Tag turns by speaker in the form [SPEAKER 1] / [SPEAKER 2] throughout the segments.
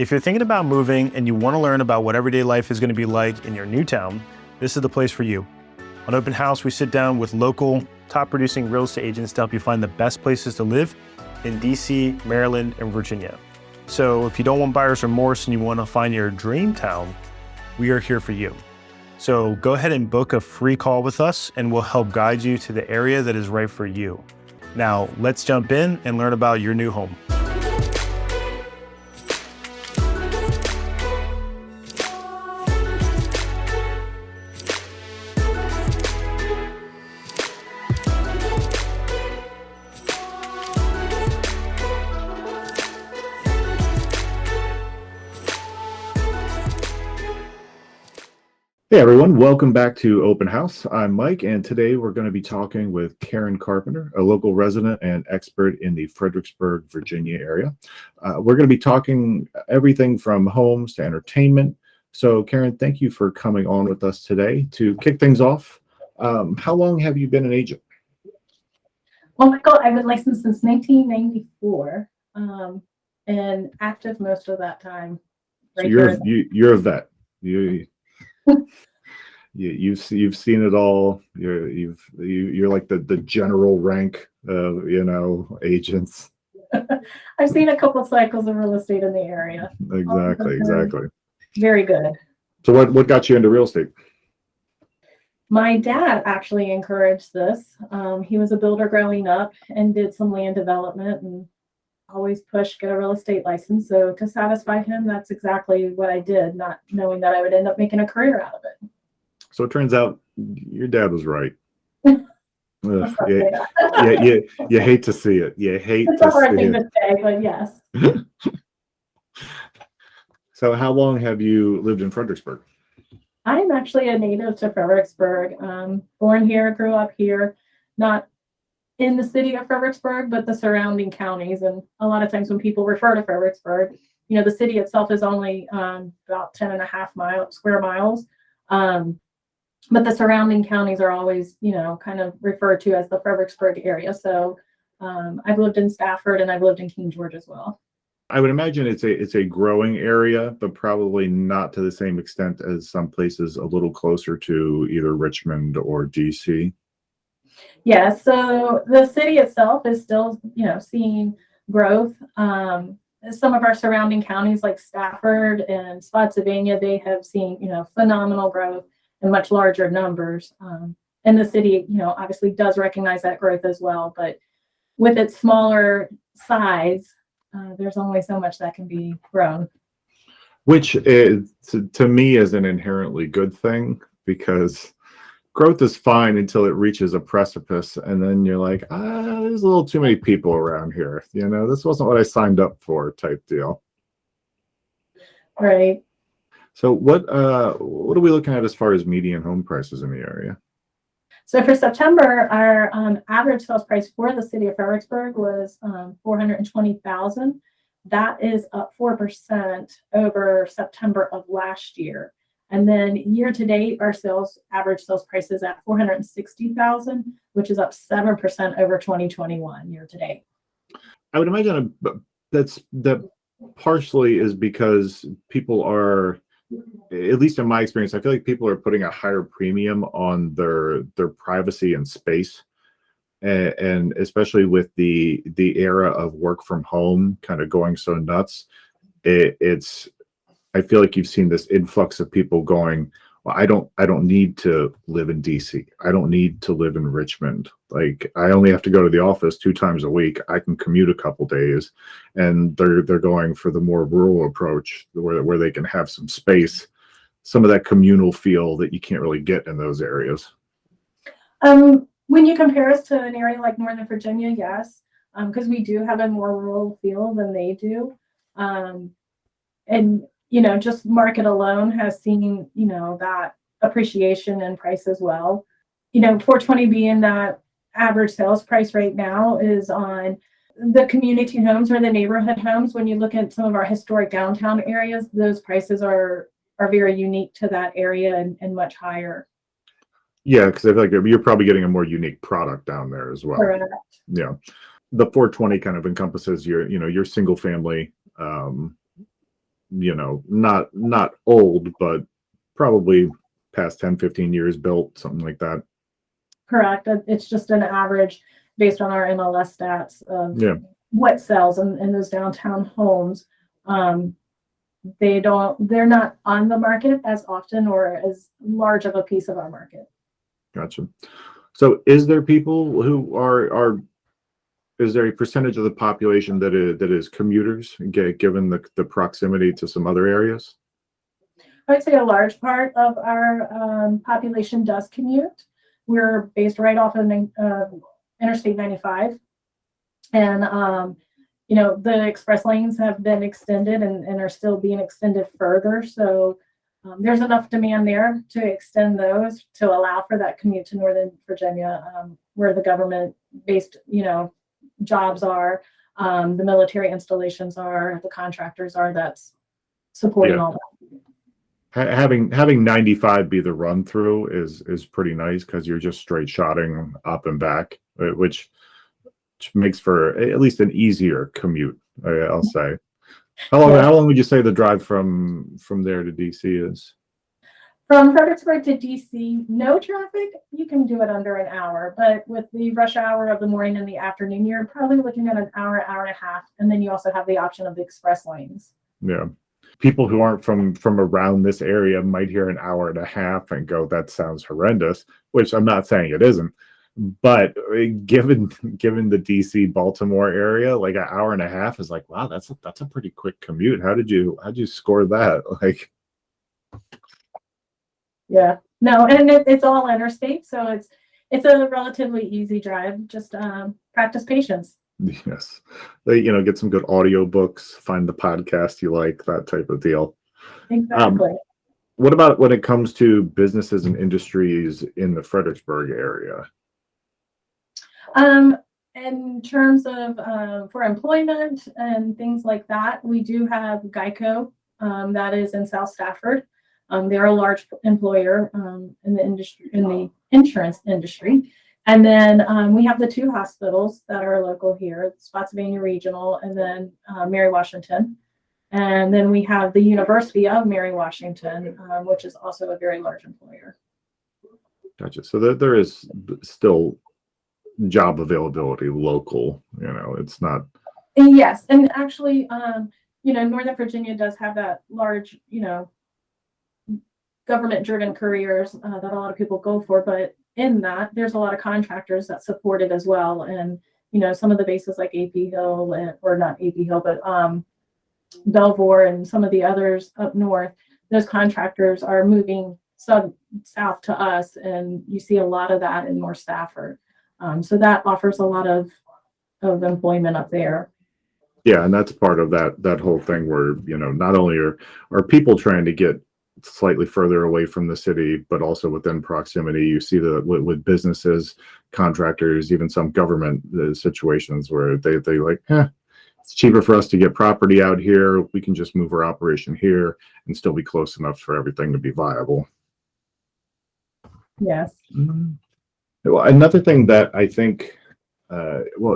[SPEAKER 1] If you're thinking about moving and you want to learn about what everyday life is going to be like in your new town, this is the place for you. On Open House, we sit down with local, top producing real estate agents to help you find the best places to live in DC, Maryland, and Virginia. So if you don't want buyer's remorse and you want to find your dream town, we are here for you. So go ahead and book a free call with us and we'll help guide you to the area that is right for you. Now, let's jump in and learn about your new home.
[SPEAKER 2] Hey everyone, welcome back to Open House. I'm Mike, and today we're going to be talking with Karen Carpenter, a local resident and expert in the Fredericksburg, Virginia area. We're going to be talking everything from homes to entertainment. So Karen, thank you for coming on with us today. To kick things off, how long have you been an agent?
[SPEAKER 3] Oh my God, I've been licensed since 1994 and active most of that time.
[SPEAKER 2] Right, so you're a vet. You've seen it all. You're like the general rank of agents.
[SPEAKER 3] I've seen a couple of cycles of real estate in the area.
[SPEAKER 2] Exactly.
[SPEAKER 3] Very good.
[SPEAKER 2] So what got you into real estate?
[SPEAKER 3] My dad actually encouraged this. He was a builder growing up and did some land development and always pushed get a real estate license. So to satisfy him, that's exactly what I did, not knowing that I would end up making a career out of it.
[SPEAKER 2] So it turns out your dad was right. You hate to see it. You hate
[SPEAKER 3] it's
[SPEAKER 2] to
[SPEAKER 3] a hard
[SPEAKER 2] see
[SPEAKER 3] thing
[SPEAKER 2] it.
[SPEAKER 3] to say, but yes.
[SPEAKER 2] So how long have you lived in Fredericksburg?
[SPEAKER 3] I'm actually a native to Fredericksburg. Born here, grew up here, not in the city of Fredericksburg, but the surrounding counties. And a lot of times when people refer to Fredericksburg, the city itself is only about 10.5 square miles. But the surrounding counties are always, kind of referred to as the Fredericksburg area. So I've lived in Stafford and I've lived in King George as well.
[SPEAKER 2] I would imagine it's a growing area, but probably not to the same extent as some places a little closer to either Richmond or DC.
[SPEAKER 3] Yeah, so the city itself is still, seeing growth. Some of our surrounding counties like Stafford and Spotsylvania, they have seen, phenomenal growth and much larger numbers. And the city, obviously does recognize that growth as well. But with its smaller size, there's only so much that can be grown.
[SPEAKER 2] Which is, to me, is an inherently good thing, because growth is fine until it reaches a precipice, and then you're like, there's a little too many people around here. This wasn't what I signed up for, type deal.
[SPEAKER 3] Right.
[SPEAKER 2] So what are we looking at as far as median home prices in the area?
[SPEAKER 3] So for September, our average sales price for the city of Fredericksburg was $420,000. That is up 4% over September of last year. And then year to date, our average sales price is at $460,000, which is up 7% over 2021 year to date.
[SPEAKER 2] I would imagine that partially is because people are, at least in my experience, I feel like people are putting a higher premium on their privacy and space, and especially with the era of work from home kind of going so nuts, I feel like you've seen this influx of people going, well, I don't need to live in DC. I don't need to live in Richmond. Like, I only have to go to the office 2 times a week. I can commute a couple days, and they're going for the more rural approach where they can have some space, some of that communal feel that you can't really get in those areas.
[SPEAKER 3] When you compare us to an area like Northern Virginia, yes, because we do have a more rural feel than they do. And just market alone has seen, that appreciation in price as well. 420 being that average sales price right now is on the community homes or the neighborhood homes. When you look at some of our historic downtown areas, those prices are very unique to that area and much higher.
[SPEAKER 2] Yeah, because I feel like you're probably getting a more unique product down there as well.
[SPEAKER 3] Correct.
[SPEAKER 2] Yeah. The 420 kind of encompasses your single family not old, but probably past 10, 15 years built, something like that.
[SPEAKER 3] Correct. It's just an average based on our MLS stats of
[SPEAKER 2] Yeah.
[SPEAKER 3] what sells in those downtown homes. They're not on the market as often or as large of a piece of our market.
[SPEAKER 2] Gotcha. So is there people who is there a percentage of the population that is commuters, given the proximity to some other areas?
[SPEAKER 3] I would say a large part of our population does commute. We're based right off of Interstate 95. And, the express lanes have been extended and are still being extended further. So there's enough demand there to extend those to allow for that commute to Northern Virginia, where the government-based, jobs are, the military installations are, the contractors are that's supporting all that.
[SPEAKER 2] Having 95 be the run through is pretty nice, because you're just straight shotting up and back, which makes for at least an easier commute, I'll say. How long would you say the drive from there to DC is?
[SPEAKER 3] From Fredericksburg to DC, no traffic, you can do it under an hour. But with the rush hour of the morning and the afternoon, you're probably looking at an hour, hour and a half. And then you also have the option of the express lanes.
[SPEAKER 2] Yeah. People who aren't from around this area might hear an hour and a half and go, that sounds horrendous, which I'm not saying it isn't. But given the DC Baltimore area, like an hour and a half is like, wow, that's a pretty quick commute. How'd you score that? Like,
[SPEAKER 3] yeah, no, and it's all interstate, so it's a relatively easy drive. Just practice patience.
[SPEAKER 2] Yes, get some good audiobooks, find the podcast you like, that type of deal.
[SPEAKER 3] Exactly.
[SPEAKER 2] What about when it comes to businesses and industries in the Fredericksburg area?
[SPEAKER 3] In terms of for employment and things like that, we do have Geico, that is in South Stafford. They're a large employer in the industry, in the insurance industry. And then we have the two hospitals that are local here, Spotsylvania Regional and then Mary Washington. And then we have the University of Mary Washington, which is also a very large employer.
[SPEAKER 2] Gotcha. So there is still job availability local, it's not.
[SPEAKER 3] Yes. And actually, Northern Virginia does have that large, government-driven careers that a lot of people go for, but in that, there's a lot of contractors that support it as well. And, some of the bases like AP Hill, or not AP Hill, but Belvoir and some of the others up north, those contractors are moving south to us, and you see a lot of that in North Stafford. So that offers a lot of employment up there.
[SPEAKER 2] Yeah, and that's part of that whole thing where, not only are people trying to get slightly further away from the city, but also within proximity. You see that with businesses, contractors, even some government situations where they like, it's cheaper for us to get property out here. We can just move our operation here and still be close enough for everything to be viable.
[SPEAKER 3] Yes.
[SPEAKER 2] Mm-hmm. Well, another thing that I think,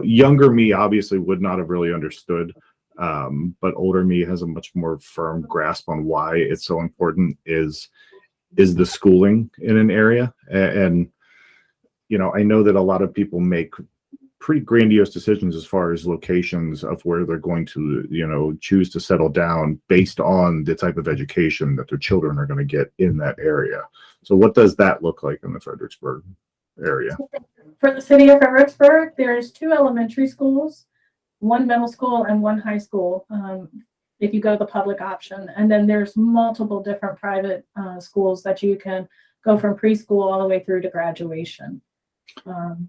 [SPEAKER 2] younger me obviously would not have really understood, but older me has a much more firm grasp on why it's so important is the schooling in an area. And, I know that a lot of people make pretty grandiose decisions as far as locations of where they're going to, choose to settle down based on the type of education that their children are going to get in that area. So what does that look like in the Fredericksburg area?
[SPEAKER 3] For the city of Fredericksburg, there's 2 elementary schools, 1 middle school and 1 high school, if you go to the public option. And then there's multiple different private schools that you can go from preschool all the way through to graduation.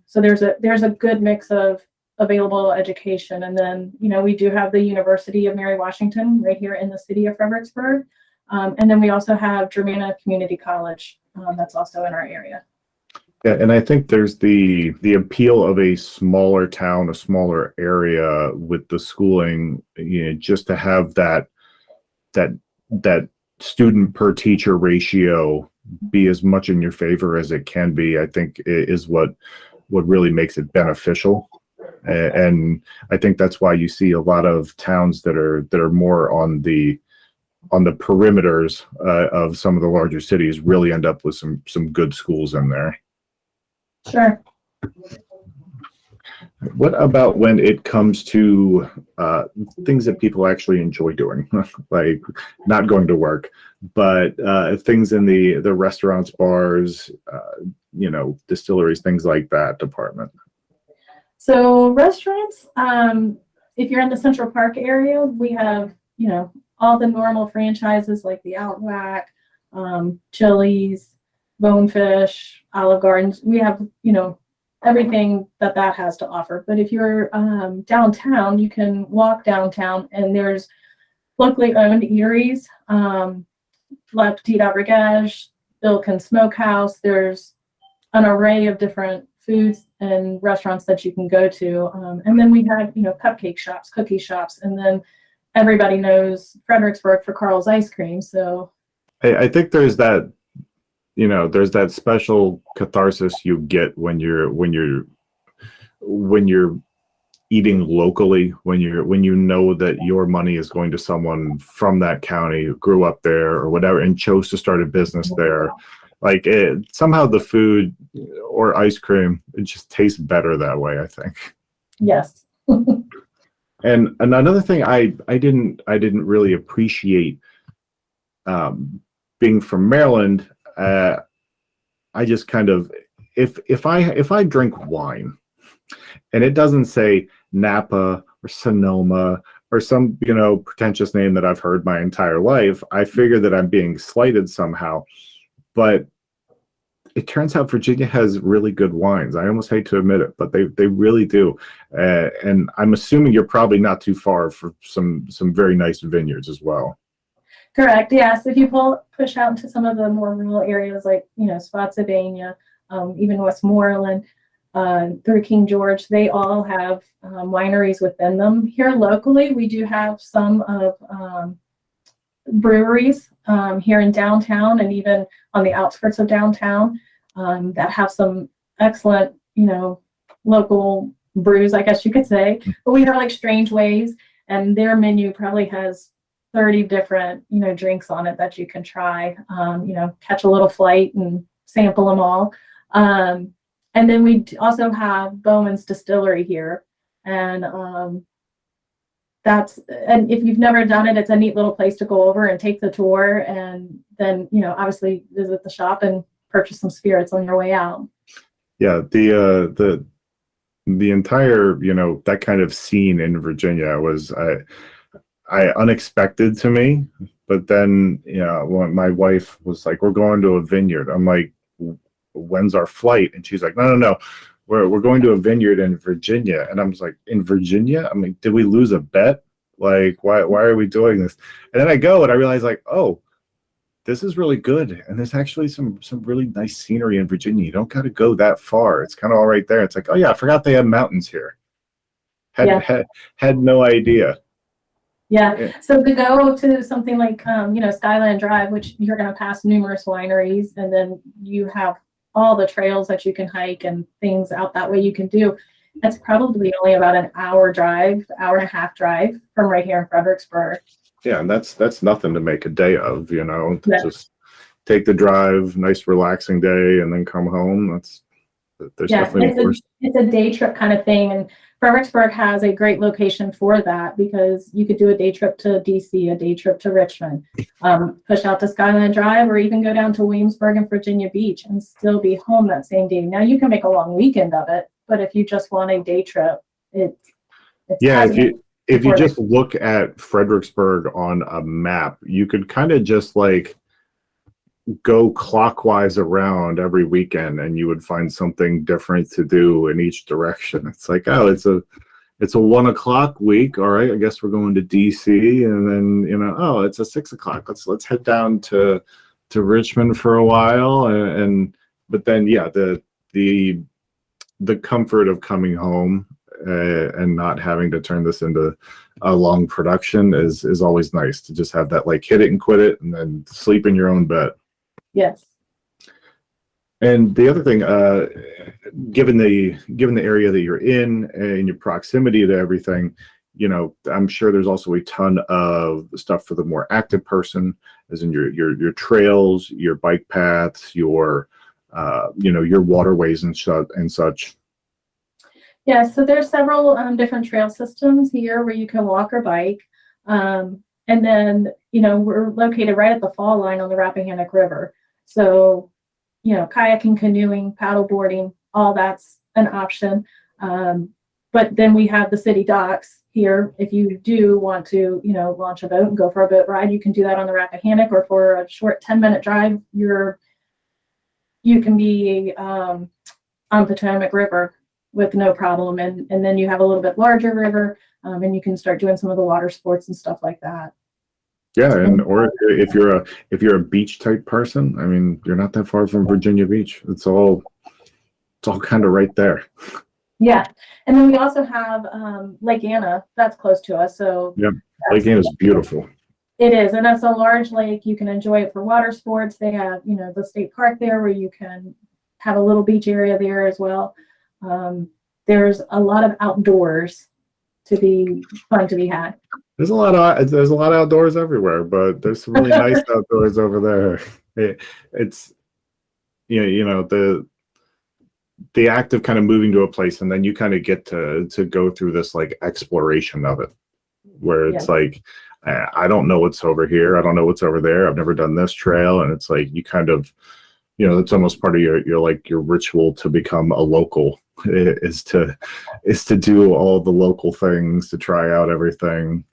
[SPEAKER 3] So there's a good mix of available education. And then, we do have the University of Mary Washington right here in the city of Fredericksburg. And then we also have Germanna Community College that's also in our area.
[SPEAKER 2] Yeah, and I think there's the appeal of a smaller town, a smaller area with the schooling, just to have that student per teacher ratio be as much in your favor as it can be, I think is what really makes it beneficial. And I think that's why you see a lot of towns that are more on the on the perimeters of some of the larger cities really end up with some good schools in there.
[SPEAKER 3] Sure.
[SPEAKER 2] What about when it comes to things that people actually enjoy doing, like not going to work, but things in the restaurants, bars, distilleries, things like that department?
[SPEAKER 3] So restaurants, if you're in the Central Park area, we have, all the normal franchises like the Outback, Chili's, Bonefish, Olive Gardens. We have, everything that has to offer. But if you're downtown, you can walk downtown and there's locally owned eateries, La Petite Brigage, Bilkin Smokehouse. There's an array of different foods and restaurants that you can go to. And then we have, cupcake shops, cookie shops, and then everybody knows Fredericksburg for Carl's ice cream. So
[SPEAKER 2] I think there's that, there's that special catharsis you get when you're eating locally, when you know that your money is going to someone from that county who grew up there or whatever and chose to start a business there. Like somehow the food or ice cream, it just tastes better that way, I think.
[SPEAKER 3] Yes.
[SPEAKER 2] And another thing I didn't really appreciate, being from Maryland, I just kind of, if I drink wine and it doesn't say Napa or Sonoma or some pretentious name that I've heard my entire life, I figure that I'm being slighted somehow. But it turns out Virginia has really good wines. I almost hate to admit it, but they really do. And I'm assuming you're probably not too far for some very nice vineyards as well.
[SPEAKER 3] Correct. Yes. If you push out into some of the more rural areas like, Spotsylvania, even Westmoreland, through King George, they all have wineries within them. Here locally, we do have some of breweries here in downtown and even on the outskirts of downtown that have some excellent, local brews, I guess you could say. But we have like Strange Ways, and their menu probably has 30 different, drinks on it that you can try, catch a little flight and sample them all. And then we also have Bowman's Distillery here. And and if you've never done it, it's a neat little place to go over and take the tour and then, obviously visit the shop and purchase some spirits on your way out.
[SPEAKER 2] Yeah, the entire, that kind of scene in Virginia was unexpected to me. But then, when my wife was like, "We're going to a vineyard," I'm like, "When's our flight?" And she's like, No. We're going to a vineyard in Virginia." And I was like, "In Virginia?" I mean, did we lose a bet? Like, why are we doing this? And then I go and I realize, like, oh, this is really good. And there's actually some really nice scenery in Virginia. You don't got to go that far. It's kind of all right there. It's like, oh yeah, I forgot they have mountains here. Had no idea.
[SPEAKER 3] Yeah. So to go to something like, Skyland Drive, which you're going to pass numerous wineries, and then you have all the trails that you can hike and things out that way you can do. That's probably only about an hour and a half drive from right here in Fredericksburg.
[SPEAKER 2] Yeah, and that's nothing to make a day of, to
[SPEAKER 3] Yeah.
[SPEAKER 2] just take the drive, nice relaxing day, and then come home. There's definitely worse.
[SPEAKER 3] It's a day trip kind of thing, and Fredericksburg has a great location for that because you could do a day trip to DC, a day trip to Richmond, push out to Skyline Drive, or even go down to Williamsburg and Virginia Beach and still be home that same day. Now you can make a long weekend of it, but if you just want a day trip, it's
[SPEAKER 2] if you just look at Fredericksburg on a map, you could kind of just like go clockwise around every weekend and you would find something different to do in each direction. It's like, oh, it's a 1 o'clock week. All right, I guess we're going to DC, and then oh, it's a 6 o'clock. Let's head down to Richmond for a while, but then yeah, the comfort of coming home and not having to turn this into a long production is always nice to just have that, like, hit it and quit it and then sleep in your own bed.
[SPEAKER 3] Yes.
[SPEAKER 2] And the other thing, given the area that you're in and your proximity to everything, I'm sure there's also a ton of stuff for the more active person, as in your trails, your bike paths, your waterways and such.
[SPEAKER 3] Yeah, so there's several different trail systems here where you can walk or bike. And then, we're located right at the fall line on the Rappahannock River. So, kayaking, canoeing, paddle boarding, all that's an option. But then we have the city docks here. If you do want to, launch a boat and go for a boat ride, you can do that on the Rappahannock, or for a short 10-minute drive, you can be on Potomac River with no problem. And then you have a little bit larger river, and you can start doing some of the water sports and stuff like that.
[SPEAKER 2] Yeah, or if you're a beach type person, I mean, you're not that far from Virginia Beach. It's all kind of right there.
[SPEAKER 3] Yeah, and then we also have Lake Anna. That's close to us. So
[SPEAKER 2] yeah, Lake Anna is beautiful.
[SPEAKER 3] It is, and it's a large lake. You can enjoy it for water sports. They have, the state park there where you can have a little beach area there as well. There's a lot of outdoors to be fun to be had.
[SPEAKER 2] There's a lot of outdoors everywhere, but there's some really nice outdoors over there. It's the act of kind of moving to a place, and then you kind of get to go through this like exploration of it, where it's like, I don't know what's over here, I don't know what's over there, I've never done this trail, and it's like you kind of, it's almost part of your ritual to become a local, is to do all the local things, to try out everything.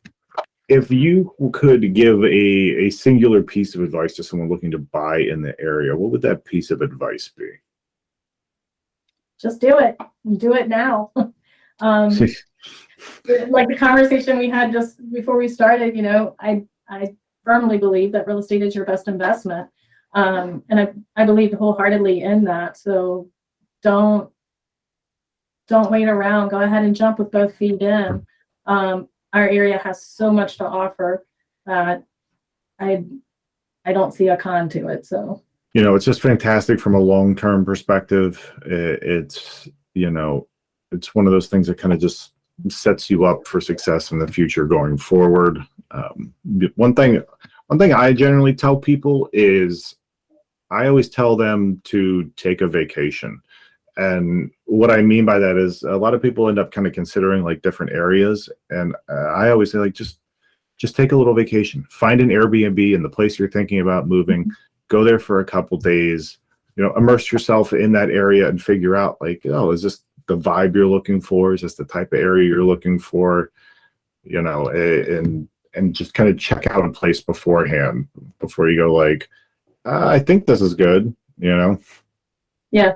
[SPEAKER 2] If you could give a singular piece of advice to someone looking to buy in the area, what would that piece of advice be?
[SPEAKER 3] Just do it. Do it now. Like the conversation we had just before we started, I firmly believe that real estate is your best investment. And I believe wholeheartedly in that. So don't wait around. Go ahead and jump with both feet in. Our area has so much to offer that I don't see a con to it. So.
[SPEAKER 2] It's just fantastic from a long-term perspective. It's one of those things that kind of just sets you up for success in the future going forward. One thing I generally tell people is I always tell them to take a vacation. And what I mean by that is a lot of people end up kind of considering like different areas. And I always say, like, just take a little vacation, find an Airbnb in the place you're thinking about moving. Go there for a couple days, immerse yourself in that area and figure out like, is this the vibe you're looking for? Is this the type of area you're looking for? And just kind of check out a place beforehand before you go like, I think this is good,
[SPEAKER 3] Yeah,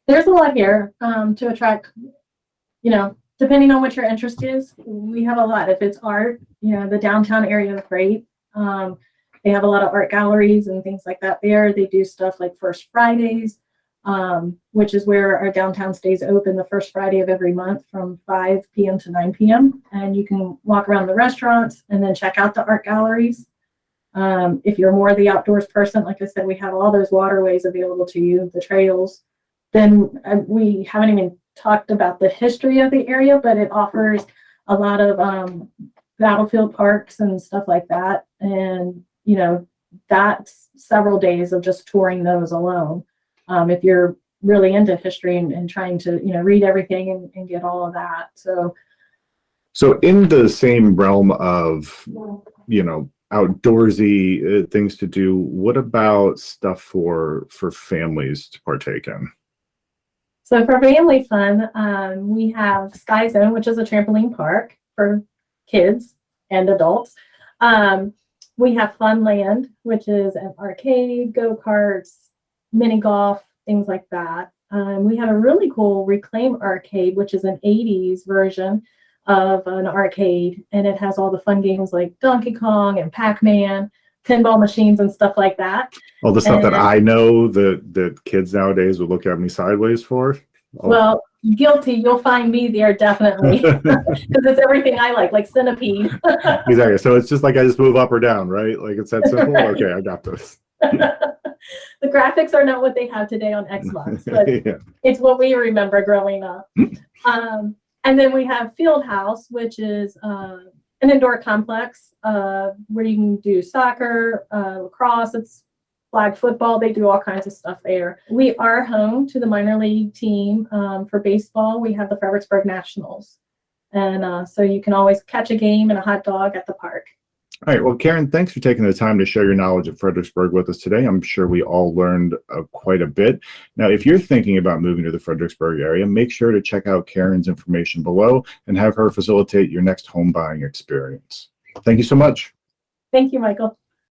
[SPEAKER 3] there's a lot here to attract, depending on what your interest is. We have a lot. If it's art, the downtown area is great. They have a lot of art galleries and things like that there. They do stuff like First Fridays, which is where our downtown stays open the first Friday of every month from 5 p.m. to 9 p.m. And you can walk around the restaurants and then check out the art galleries. If you're more the outdoors person, like I said, we have all those waterways available to you, the trails. Then we haven't even talked about the history of the area, but it offers a lot of battlefield parks and stuff like that. And that's several days of just touring those alone. If you're really into history and trying to, read everything and get all of that.
[SPEAKER 2] So in the same realm of, outdoorsy things to do, what about stuff for families to partake in?
[SPEAKER 3] So for family fun, we have Sky Zone, which is a trampoline park for kids and adults. We have Funland, which is an arcade, go-karts, mini golf, things like that. We have a really cool Reclaim Arcade, which is an 80s version of an arcade, and it has all the fun games like Donkey Kong and Pac-Man, pinball machines and stuff like that.
[SPEAKER 2] All the stuff that I know that kids nowadays would look at me sideways for.
[SPEAKER 3] Well, guilty. You'll find me there definitely, because it's everything I like Centipede.
[SPEAKER 2] Exactly. So it's just like I just move up or down, right? Like it's that simple. Okay, I got this.
[SPEAKER 3] The graphics are not what they have today on Xbox, but it's what we remember growing up. And then we have Field House, which is an indoor complex where you can do soccer, lacrosse, it's flag football. They do all kinds of stuff there. We are home to the minor league team for baseball. We have the Fredericksburg Nationals. And so you can always catch a game and a hot dog at the park.
[SPEAKER 2] All right. Well, Karen, thanks for taking the time to share your knowledge of Fredericksburg with us today. I'm sure we all learned quite a bit. Now, if you're thinking about moving to the Fredericksburg area, make sure to check out Karen's information below and have her facilitate your next home buying experience. Thank you so much.
[SPEAKER 3] Thank you, Michael.